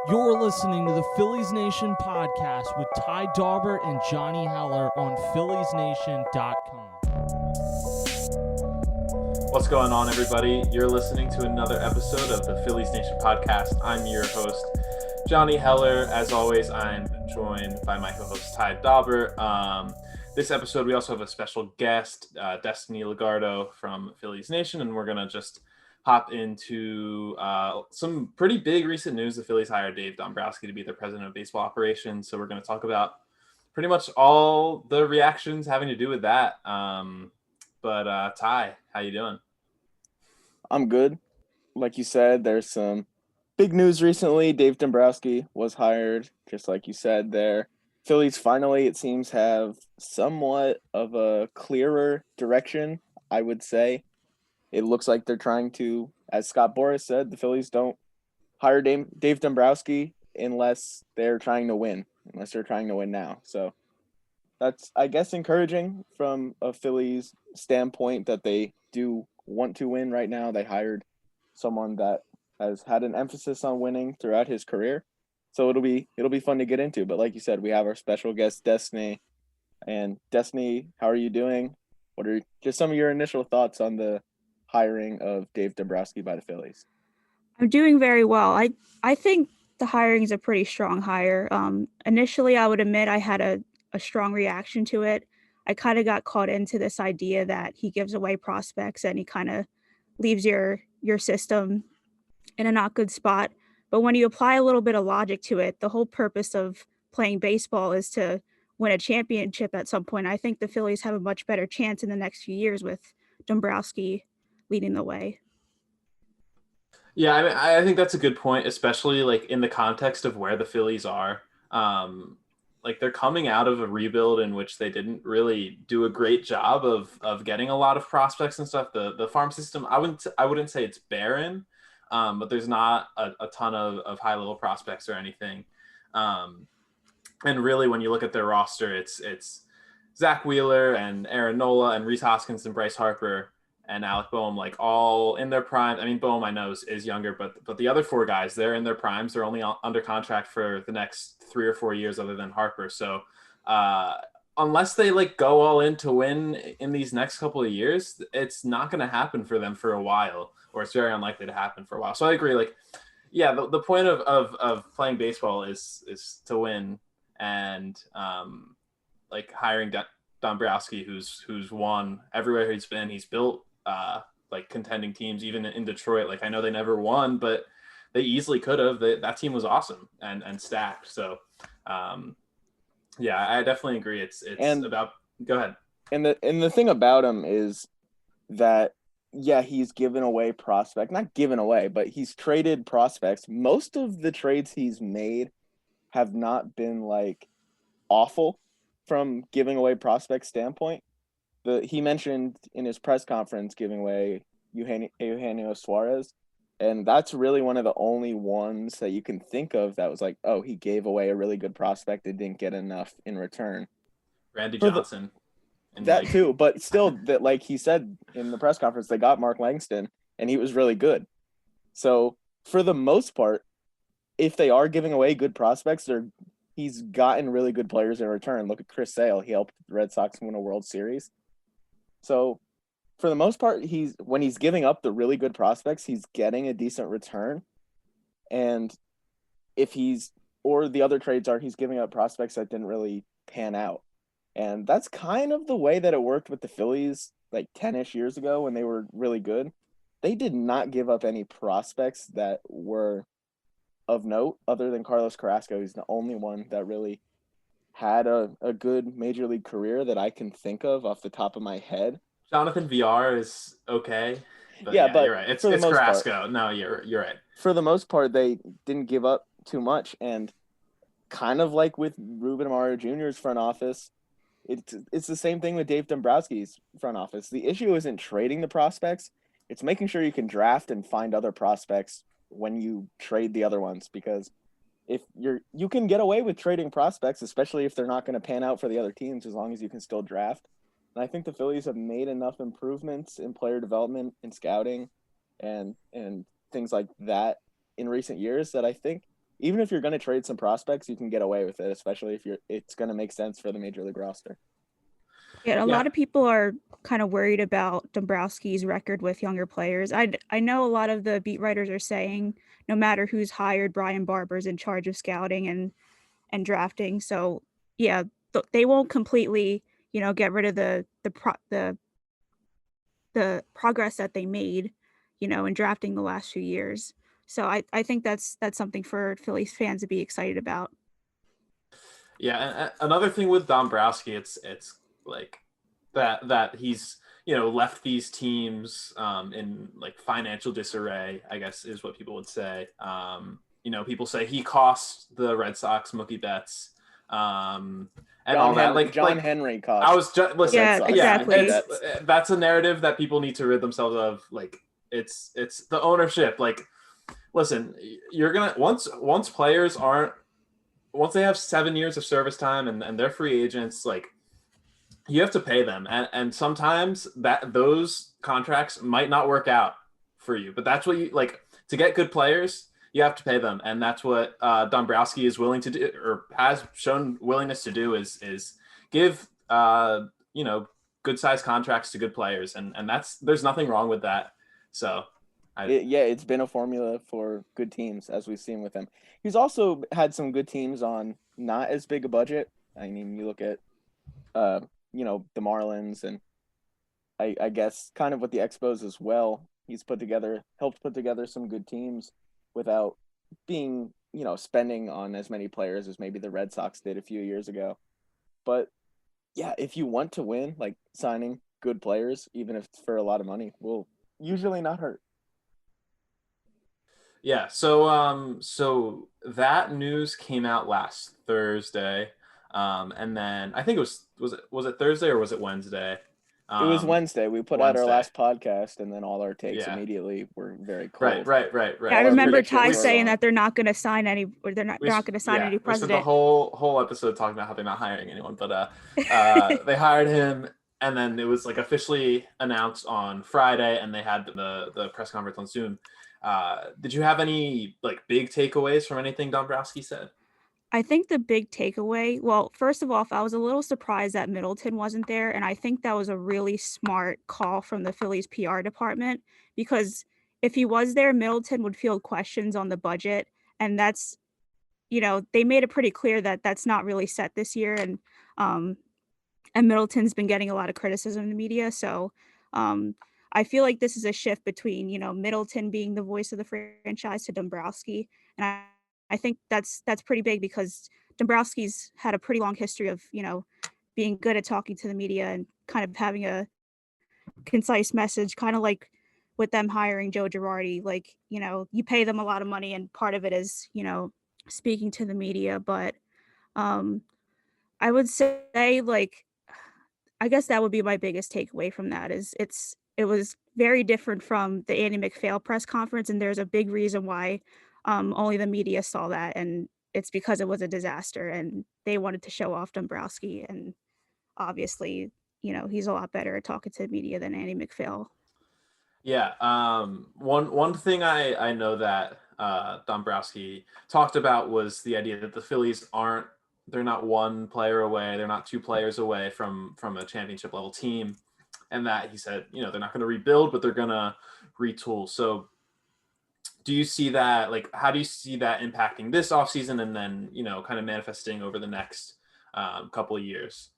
You're listening to the Phillies Nation podcast with Ty Daubert and Jonny Heller on PhilliesNation.com. What's going on, everybody? You're listening to another episode of the Phillies Nation podcast. I'm your host, Jonny Heller. As always, I'm joined by my co-host, Ty Daubert. This episode, we also have a special guest, Destiny Lugardo from Phillies Nation, and we're going to just hop into some pretty big recent news. The Phillies hired Dave Dombrowski to be their president of baseball operations. So we're going to talk about pretty much all the reactions having to do with that. But Ty, how you doing? I'm good. Like you said, there's some big news recently. Dave Dombrowski was hired, just like you said there. Phillies finally, it seems, have somewhat of a clearer direction, I would say. It looks like they're trying to, as Scott Boras said, the Phillies don't hire Dave Dombrowski unless they're trying to win now. So that's, I guess, encouraging from a Phillies standpoint that they do want to win right now. They hired someone that has had an emphasis on winning throughout his career. So it'll be fun to get into. But like you said, we have our special guest, Destiny. And Destiny, how are you doing? What are just some of your initial thoughts on the hiring of Dave Dombrowski by the Phillies? I'm doing very well. I think the hiring is a pretty strong hire. Initially, I would admit I had a strong reaction to it. I kind of got caught into this idea that he gives away prospects and he kind of leaves your system in a not good spot. But when you apply a little bit of logic to it, the whole purpose of playing baseball is to win a championship at some point. I think the Phillies have a much better chance in the next few years with Dombrowski leading the way. Yeah, I mean, I think that's a good point, especially like in the context of where the Phillies are. Like they're coming out of a rebuild in which they didn't really do a great job of getting a lot of prospects and stuff. The farm system, I wouldn't say it's barren, but there's not a ton of high level prospects or anything. And really, when you look at their roster, it's Zach Wheeler and Aaron Nola and Rhys Hoskins and Bryce Harper and Alec Boehm, like all in their prime. I mean, Boehm I know is younger, but the other four guys, they're in their primes. They're only under contract for the next 3 or 4 years, other than Harper. So unless they like go all in to win in these next couple of years, it's not going to happen for them for a while, or it's very unlikely to happen for a while. So I agree. Like, yeah, the point of playing baseball is to win, and like hiring Dombrowski, who's won everywhere he's been. He's built like contending teams, even in Detroit. Like I know they never won, but they easily could have. That team was awesome and stacked. So yeah, I definitely agree. It's about. Go ahead. And the thing about him is that he's given away not given away, but he's traded prospects. Most of the trades he's made have not been like awful from giving away prospect standpoint. He mentioned in his press conference giving away Eugenio Suarez, and that's really one of the only ones that you can think of that was like, oh, he gave away a really good prospect and didn't get enough in return. Randy Johnson. Too, but still, that like he said in the press conference, they got Mark Langston, and he was really good. So for the most part, if they are giving away good prospects, he's gotten really good players in return. Look at Chris Sale; he helped the Red Sox win a World Series. So for the most part, when he's giving up the really good prospects, he's getting a decent return. And the other trades are he's giving up prospects that didn't really pan out. And that's kind of the way that it worked with the Phillies like 10-ish years ago when they were really good. They did not give up any prospects that were of note other than Carlos Carrasco. He's the only one that really had a good major league career that I can think of off the top of my head. Jonathan VR is okay. But you're right. It's Carrasco. No, you're right. For the most part, they didn't give up too much. And kind of like with Ruben Amaro Jr.'s front office, it's the same thing with Dave Dombrowski's front office. The issue isn't trading the prospects. It's making sure you can draft and find other prospects when you trade the other ones, because if you can get away with trading prospects, especially if they're not going to pan out for the other teams, as long as you can still draft. And I think the Phillies have made enough improvements in player development and scouting and things like that in recent years that I think even if you're going to trade some prospects, you can get away with it, especially if it's going to make sense for the major league roster. Yeah, a lot of people are kind of worried about Dombrowski's record with younger players. I know a lot of the beat writers are saying no matter who's hired, Brian Barber's in charge of scouting and drafting. So yeah, they won't completely, get rid of the progress that they made, in drafting the last few years. So I think that's something for Phillies fans to be excited about. Yeah, and another thing with Dombrowski, it's like that he's left these teams in like financial disarray, I guess is what people would say. People say he cost the Red Sox Mookie Betts and all that. Like John Henry cost. I was just listen. Yeah, exactly. That's a narrative that people need to rid themselves of. Like it's the ownership. Like, listen, you're gonna once players aren't. Once they have 7 years of service time and they're free agents, like you have to pay them. And sometimes those contracts might not work out for you, but that's what you like to get good players. You have to pay them. And that's what Dombrowski is willing to do or has shown willingness to do is give, good sized contracts to good players. And there's nothing wrong with that. So it's been a formula for good teams, as we've seen with him. He's also had some good teams on not as big a budget. I mean, you look at, the Marlins and I guess kind of with the Expos as well. He's helped put together some good teams without being, spending on as many players as maybe the Red Sox did a few years ago. But yeah, if you want to win, like signing good players, even if it's for a lot of money, will usually not hurt. Yeah, so that news came out last Thursday, and then I think it was it Thursday or was it Wednesday? It was Wednesday. We put out our last podcast, and then all our takes immediately were very cold. Right. Yeah, I remember Ty saying that they're not going to sign any, or they're not going to sign any president. We spent the whole episode talking about how they're not hiring anyone, but they hired him. And then it was like officially announced on Friday, and they had the press conference on Zoom. Did you have any like big takeaways from anything Dombrowski said? I think the big takeaway, well, first of all, I was a little surprised that Middleton wasn't there. And I think that was a really smart call from the Phillies PR department, because if he was there, Middleton would field questions on the budget. And that's, they made it pretty clear that that's not really set this year. And Middleton's been getting a lot of criticism in the media. So I feel like this is a shift between, Middleton being the voice of the franchise to Dombrowski. And I think that's pretty big, because Dombrowski's had a pretty long history of, being good at talking to the media and kind of having a concise message, kind of like with them hiring Joe Girardi. Like, you pay them a lot of money and part of it is, speaking to the media. But I would say, like, I guess that would be my biggest takeaway from that is it was very different from the Andy McPhail press conference. And there's a big reason why only the media saw that. And it's because it was a disaster and they wanted to show off Dombrowski. And obviously, he's a lot better at talking to the media than Andy McPhail. Yeah. One thing I know that Dombrowski talked about was the idea that the Phillies they're not one player away. They're not two players away from a championship level team. And that he said, they're not going to rebuild, but they're going to retool. So do you see that, like, how do you see that impacting this offseason and then, kind of manifesting over the next couple of years?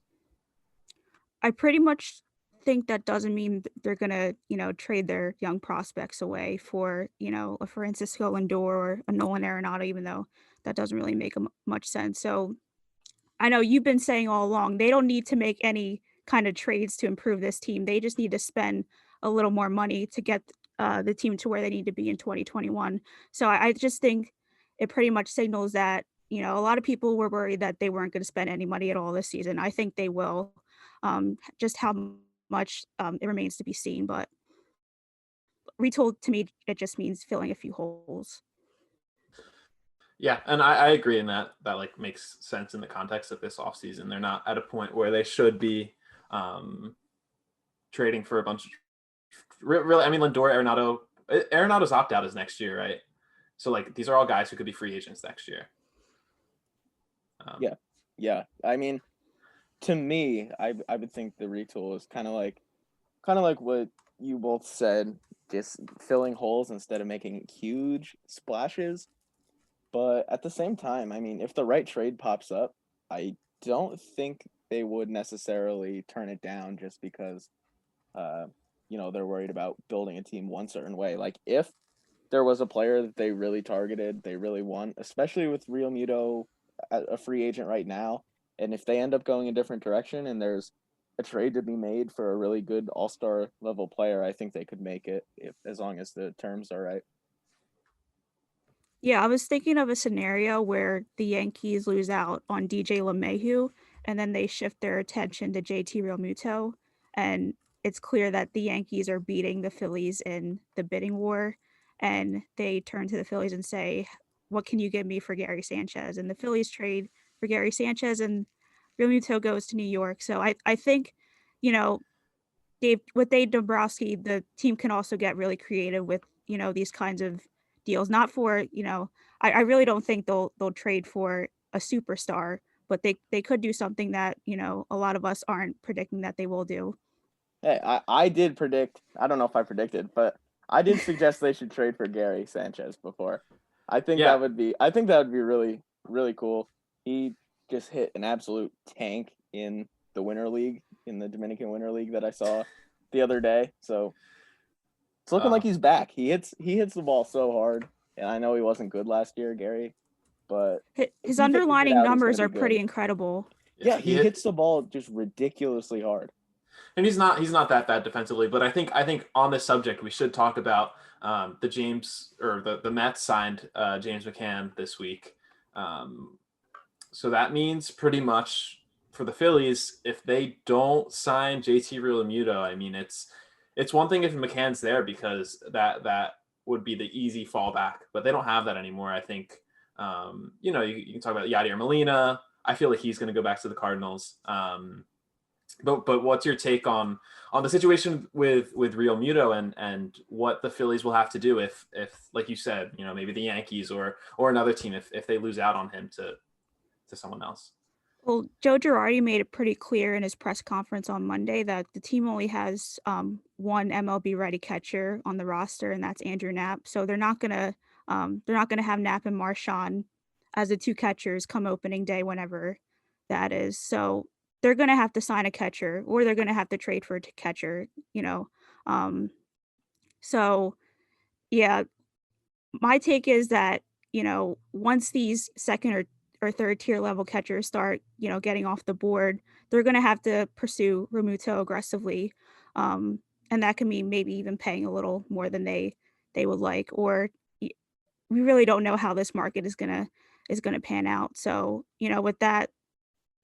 I pretty much think that doesn't mean they're going to, trade their young prospects away for, a Francisco Lindor or a Nolan Arenado, even though that doesn't really make much sense. So I know you've been saying all along, they don't need to make any kind of trades to improve this team. They just need to spend a little more money to get the team to where they need to be in 2021. So I just think it pretty much signals that, a lot of people were worried that they weren't going to spend any money at all this season. I think they will. Just how much it remains to be seen. But retool, to me, it just means filling a few holes. Yeah, and I agree in that like makes sense in the context of this offseason. They're not at a point where they should be trading for a bunch of really. I mean, Lindor, Arenado's opt-out is next year, right? So like these are all guys who could be free agents next year. Yeah. I mean, to me, I would think the retool is kind of like what you both said, just filling holes instead of making huge splashes. But at the same time, I mean, if the right trade pops up, I don't think they would necessarily turn it down just because, they're worried about building a team one certain way. Like if there was a player that they really targeted, they really want, especially with Real Muto, a free agent right now, and if they end up going a different direction and there's a trade to be made for a really good all-star level player, I think they could make it as long as the terms are right. Yeah, I was thinking of a scenario where the Yankees lose out on DJ LeMahieu and then they shift their attention to JT Realmuto. And it's clear that the Yankees are beating the Phillies in the bidding war. And they turn to the Phillies and say, what can you give me for Gary Sanchez? And the Phillies trade for Gary Sanchez and Realmuto goes to New York. So I think, you know, Dave Dombrowski, the team can also get really creative with, these kinds of deals. Not for, I really don't think they'll trade for a superstar, but they could do something that, a lot of us aren't predicting that they will do. Hey, I did predict, I don't know if I predicted, but I did suggest they should trade for Gary Sanchez before. I think that would be really, really cool. He just hit an absolute tank in the Winter League, in the Dominican Winter League that I saw the other day. So it's looking like he's back. He hits the ball so hard, and I know he wasn't good last year, Gary, but his underlining numbers are pretty incredible. Yeah, he hits the ball just ridiculously hard. And he's not that bad defensively, but I think on this subject we should talk about the Mets signed James Mccann this week. So that means pretty much for the Phillies, if they don't sign JT Realmuto, I mean it's one thing if McCann's there because that would be the easy fallback, but they don't have that anymore. I think you can talk about Yadier Molina. I feel like he's going to go back to the Cardinals. But what's your take on the situation with Realmuto and what the Phillies will have to do if like you said, maybe the Yankees or another team if they lose out on him to someone else? Well, Joe Girardi made it pretty clear in his press conference on Monday that the team only has one MLB ready catcher on the roster, and that's Andrew Knapp. So they're not gonna have Knapp and Marchand as the two catchers come opening day, whenever that is. So they're gonna have to sign a catcher, or they're gonna have to trade for a catcher. So yeah, my take is that once these second or third tier level catchers start, getting off the board, they're going to have to pursue Realmuto aggressively. And that can mean maybe even paying a little more than they would like, or we really don't know how this market is going to pan out. So, with that,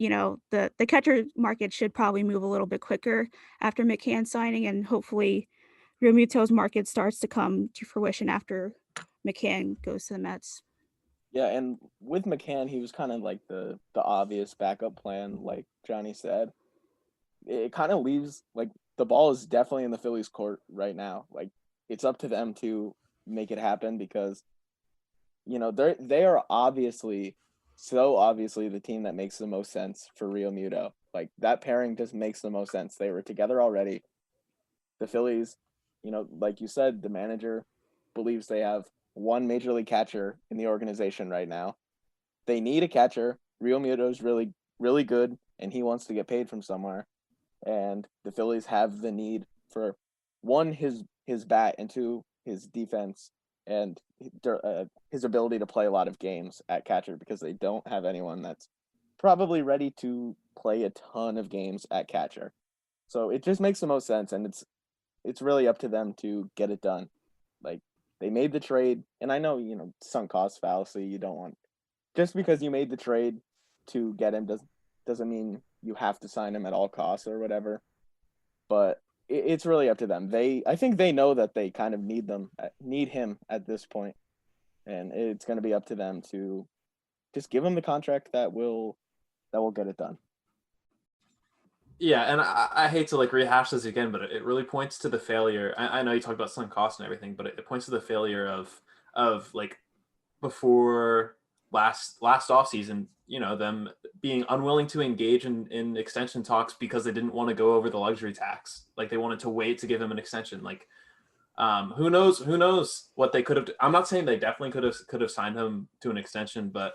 the catcher market should probably move a little bit quicker after Mccann signing, and hopefully Realmuto's market starts to come to fruition after Mccann goes to the Mets. Yeah, and with Mccann, he was kind of like the obvious backup plan, like Johnny said. It kind of leaves, like, the ball is definitely in the Phillies' court right now. Like, it's up to them to make it happen because, they are obviously the team that makes the most sense for Realmuto. Like, that pairing just makes the most sense. They were together already. The Phillies, like you said, the manager believes they have one major league catcher in the organization right now. They need a catcher. Realmuto is really, really good, and he wants to get paid from somewhere. And the Phillies have the need for, one, his bat, and two, his defense and his ability to play a lot of games at catcher, because they don't have anyone that's probably ready to play a ton of games at catcher. So it just makes the most sense, and it's really up to them to get it done. Like, they made the trade, and I know, sunk cost fallacy. You don't want, just because you made the trade to get him doesn't mean you have to sign him at all costs or whatever. But it's really up to them. I think they know that they kind of need him at this point, and it's going to be up to them to just give him the contract that will get it done. Yeah, and I hate to rehash this again, but it really points to the failure. I know you talked about sunk costs and everything, but it points to the failure of before last offseason, them being unwilling to engage in extension talks because they didn't want to go over the luxury tax. Like, they wanted to wait to give him an extension. Like, who knows what they could have. I'm not saying they definitely could have signed him to an extension, but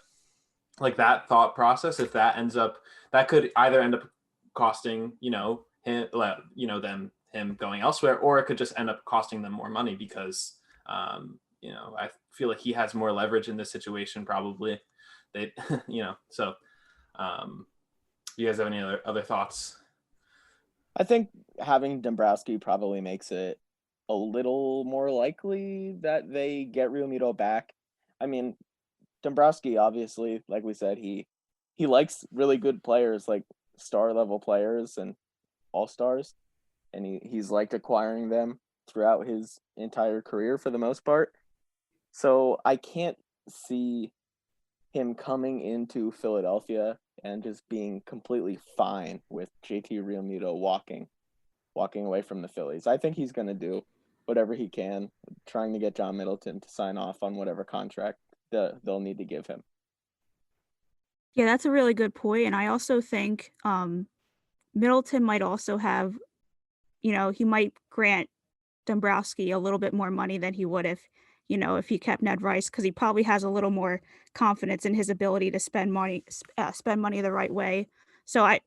like, that thought process, if that ends up, that could either end up costing, him going elsewhere, or it could just end up costing them more money because, I feel like he has more leverage in this situation. Probably they, so, you guys have any other thoughts? I think having Dombrowski probably makes it a little more likely that they get Realmuto back. I mean, Dombrowski, obviously, like we said, he likes really good players, like star level players and all-stars, and he's liked acquiring them throughout his entire career for the most part. So I can't see him coming into Philadelphia and just being completely fine with JT Realmuto walking away from the Phillies. I think he's going to do whatever he can, trying to get John Middleton to sign off on whatever contract they'll need to give him. Yeah, that's a really good point. And I also think Middleton might also have, he might grant Dombrowski a little bit more money than he would if he kept Ned Rice, because he probably has a little more confidence in his ability to spend money the right way. So I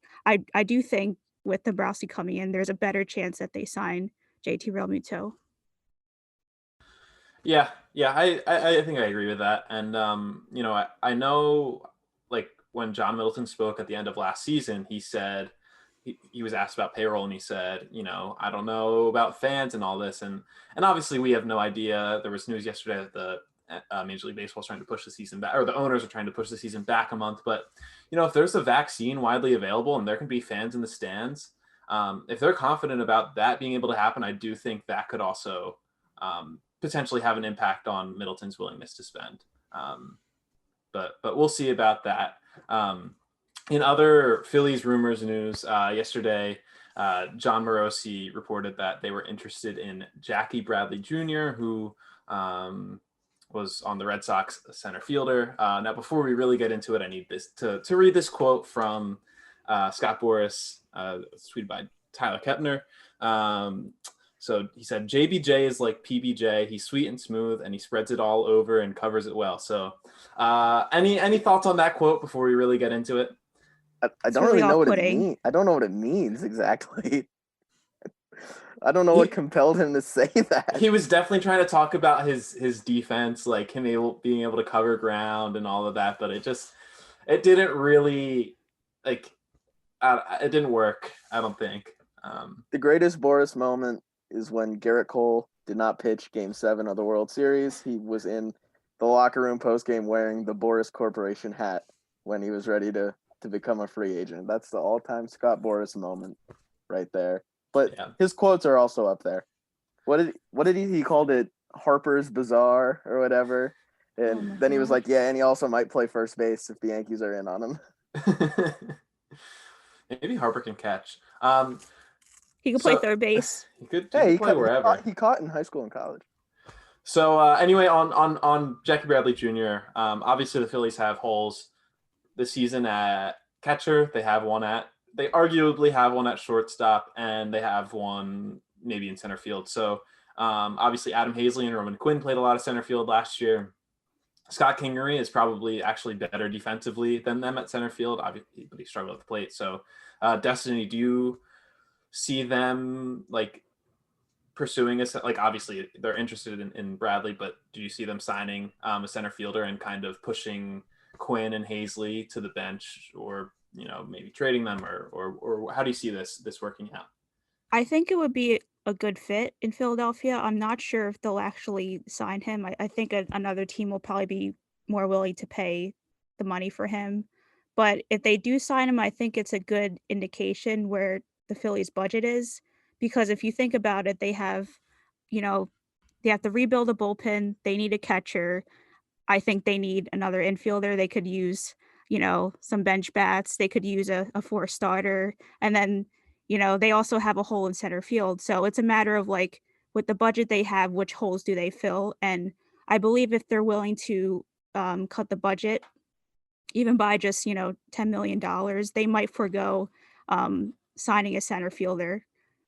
do think with Dombrowski coming in, there's a better chance that they sign JT Realmuto. Yeah, I think I agree with that. And I know, like, when John Middleton spoke at the end of last season, he said he was asked about payroll, and he said, I don't know about fans and all this, and obviously we have no idea. There was news yesterday that the Major League Baseball is trying to push the season back, or the owners are trying to push the season back a month. But if there's a vaccine widely available and there can be fans in the stands, if they're confident about that being able to happen, I do think that could also potentially have an impact on Middleton's willingness to spend. But we'll see about that. In other Phillies rumors news, yesterday, John Morosi reported that they were interested in Jackie Bradley Jr., who was on the Red Sox center fielder. Now, before we really get into it, I need this to read this quote from Scott Boras, tweeted by Tyler Kepner. So he said, "JBJ is like PBJ. He's sweet and smooth, and he spreads it all over and covers it well." So, any thoughts on that quote before we really get into it? I don't really know what it means. I don't know what it means exactly. I don't know what compelled him to say that. He was definitely trying to talk about his defense, like him being able to cover ground and all of that, but it didn't really, like, it didn't work, I don't think. The greatest Boras moment is when Garrett Cole did not pitch Game 7 of the World Series. He was in the locker room postgame wearing the Boras Corporation hat when he was ready to become a free agent. That's the all-time Scott Boras moment right there. But his quotes are also up there. What did he called it? Harper's Bazaar or whatever. And then he was like, yeah, and he also might play first base if the Yankees are in on him. Maybe Harper can catch. He could play third base. He could play wherever. He caught in high school and college. So anyway, on Jackie Bradley Jr., obviously the Phillies have holes this season at catcher. They arguably have one at shortstop, and they have one maybe in center field. So obviously Adam Hazley and Roman Quinn played a lot of center field last year. Scott Kingery is probably actually better defensively than them at center field, obviously, but he struggled at the plate. So Destiny, do you see them like pursuing obviously they're interested in Bradley, but do you see them signing a center fielder and kind of pushing Quinn and Hazley to the bench, or maybe trading them, or how do you see this working out? I think it would be a good fit in Philadelphia. I'm not sure if they'll actually sign him. I think another team will probably be more willing to pay the money for him. But if they do sign him, I think it's a good indication where the Phillies' budget is. Because if you think about it, they have to rebuild a bullpen. They need a catcher. I think they need another infielder. They could use, some bench bats. They could use a four starter. And then, they also have a hole in center field. So it's a matter of with the budget they have, which holes do they fill? And I believe if they're willing to cut the budget, even by just, $10 million, they might forego signing a center fielder,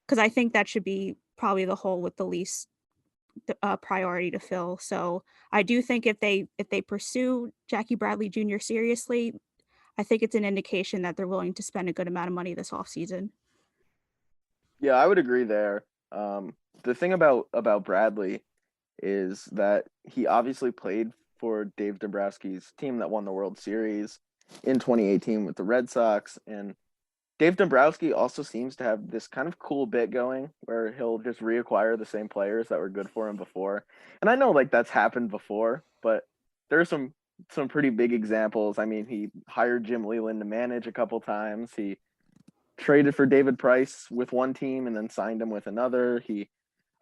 because I think that should be probably the hole with the least priority to fill. So I do think if they pursue Jackie Bradley Jr. seriously, I think it's an indication that they're willing to spend a good amount of money this offseason. Yeah, I would agree there. The thing about Bradley is that he obviously played for Dave Dombrowski's team that won the World Series in 2018 with the Red Sox, and Dave Dombrowski also seems to have this kind of cool bit going where he'll just reacquire the same players that were good for him before. And I know like that's happened before, but there are some pretty big examples. I mean, he hired Jim Leland to manage a couple times. He traded for David Price with one team and then signed him with another. He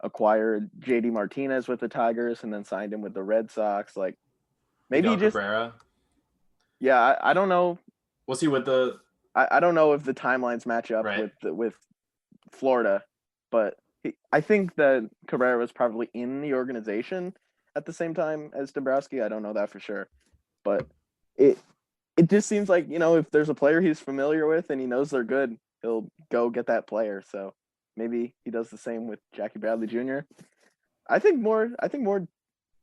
acquired JD Martinez with the Tigers and then signed him with the Red Sox. Like maybe Miguel just Cabrera. Yeah, I don't know. Was he with the? I don't know if the timelines match up Right. with Florida, but I think that Cabrera was probably in the organization at the same time as Dombrowski. I don't know that for sure, but it just seems like, if there's a player he's familiar with and he knows they're good, he'll go get that player. So maybe he does the same with Jackie Bradley Jr. I think more,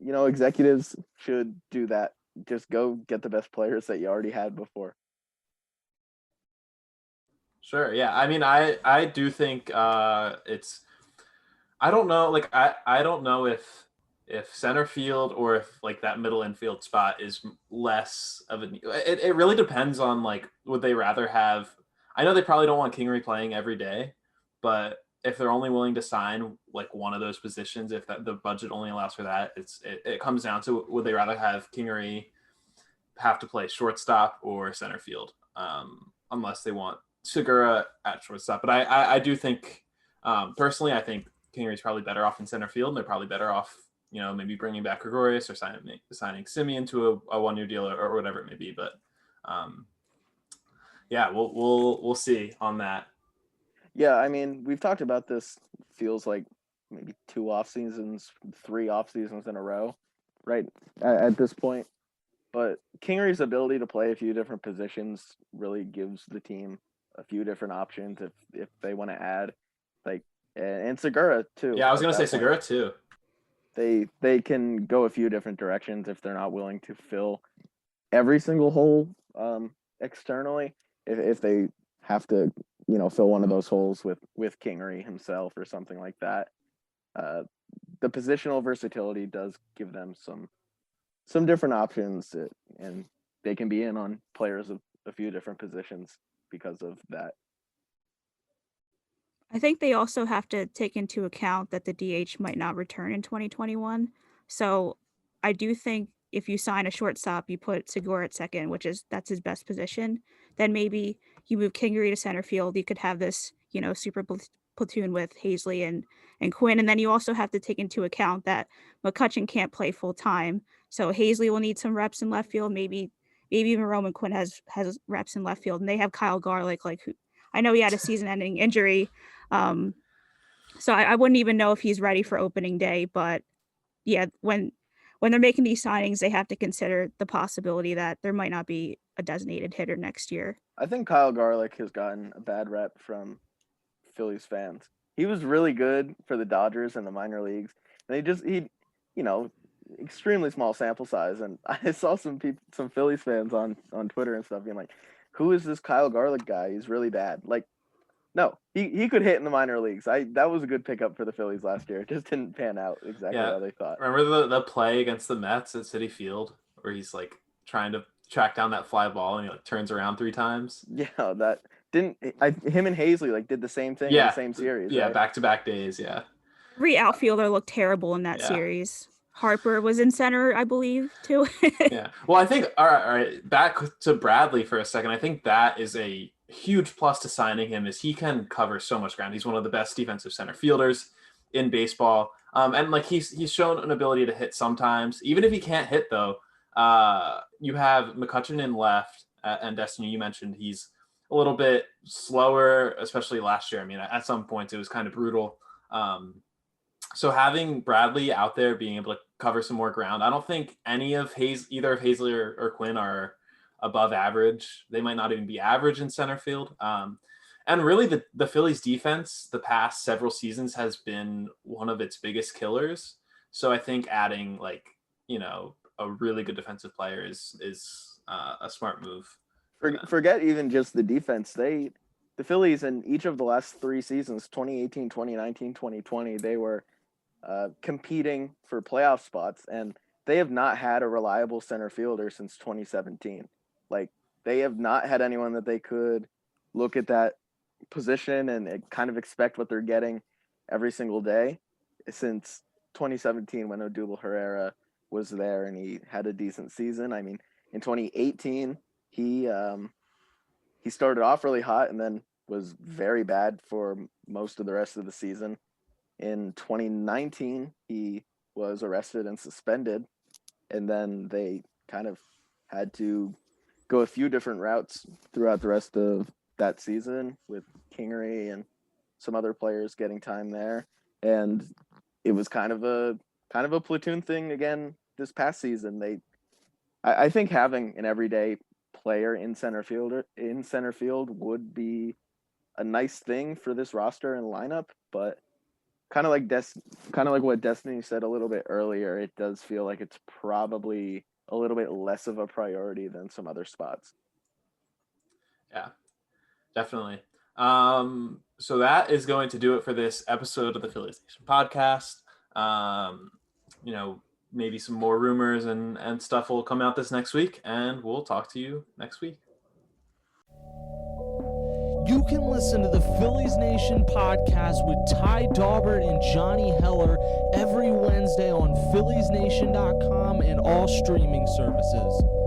executives should do that. Just go get the best players that you already had before. Sure. Yeah. I mean, I do think it's. I don't know. Like, I don't know if center field or if like that middle infield spot is less of a. It really depends on like, would they rather have? I know they probably don't want Kingery playing every day, but if they're only willing to sign like one of those positions, if the budget only allows for that, it comes down to would they rather have Kingery have to play shortstop or center field, unless they want Segura at shortstop. But I do think, personally, I think Kingery's probably better off in center field, and they're probably better off, maybe bringing back Gregorius or signing Simeon to a 1-year deal or whatever it may be. But yeah, we'll see on that. Yeah, I mean, we've talked about this. Feels like maybe 3 off seasons in a row, right? At this point. But Kingery's ability to play a few different positions really gives the team a few different options if they want to add, like, and Segura too. Yeah, I was gonna say Segura too. They can go a few different directions if they're not willing to fill every single hole externally. If they have to, fill one of those holes with Kingery himself or something like that, the positional versatility does give them some different options, and they can be in on players of a few different positions because of that. I think they also have to take into account that the DH might not return in 2021. So I do think if you sign a shortstop, you put Segura at second, that's his best position. Then maybe you move Kingery to center field. You could have this, super platoon with Hazley and Quinn. And then you also have to take into account that McCutchen can't play full time. So Hazley will need some reps in left field. Maybe even Roman Quinn has reps in left field, and they have Kyle Garlick, who I know he had a season-ending injury. So I wouldn't even know if he's ready for opening day. But yeah, when they're making these signings, they have to consider the possibility that there might not be a designated hitter next year. I think Kyle Garlick has gotten a bad rep from Phillies fans. He was really good for the Dodgers in the minor leagues, and he extremely small sample size. And I saw some Phillies fans on Twitter and stuff being like, "Who is this Kyle Garlick guy? He's really bad." Like, no, he could hit in the minor leagues. That was a good pickup for the Phillies last year. It just didn't pan out exactly how they thought. Remember the play against the Mets at Citi Field where he's like trying to track down that fly ball and he like turns around 3 times? Yeah, that didn't. Him and Hazley like did the same thing in the same series. Yeah, right? back-to-back days. Yeah. Every outfielder looked terrible in that series. Harper was in center, I believe, too. Yeah. Well, I think all right. Back to Bradley for a second. I think that is a huge plus to signing him, is he can cover so much ground. He's one of the best defensive center fielders in baseball. And like he's shown an ability to hit sometimes. Even if he can't hit though, you have McCutchen in left, and Destiny, you mentioned he's a little bit slower, especially last year. I mean, at some points it was kind of brutal. So having Bradley out there being able to cover some more ground. I don't think either of Hazley or Quinn are above average. They might not even be average in center field. And really the Phillies defense the past several seasons has been one of its biggest killers. So I think adding a really good defensive player is a smart move. Forget even just the defense. The Phillies in each of the last 3 seasons, 2018, 2019, 2020, they were competing for playoff spots, and they have not had a reliable center fielder since 2017. Like, they have not had anyone that they could look at that position and kind of expect what they're getting every single day since 2017 when Odubel Herrera was there and he had a decent season. I mean, in 2018, he started off really hot and then was very bad for most of the rest of the season. In 2019, he was arrested and suspended, and then they kind of had to go a few different routes throughout the rest of that season with Kingery and some other players getting time there. And it was kind of a platoon thing again this past season. I think having an everyday player in center field would be a nice thing for this roster and lineup, but kind of like what Destiny said a little bit earlier, it does feel like it's probably a little bit less of a priority than some other spots. Yeah, definitely. So that is going to do it for this episode of the Phillies Nation podcast. Maybe some more rumors and stuff will come out this next week, and we'll talk to you next week. You can listen to the Phillies Nation podcast with Ty Daubert and Jonny Heller every Wednesday on PhilliesNation.com and all streaming services.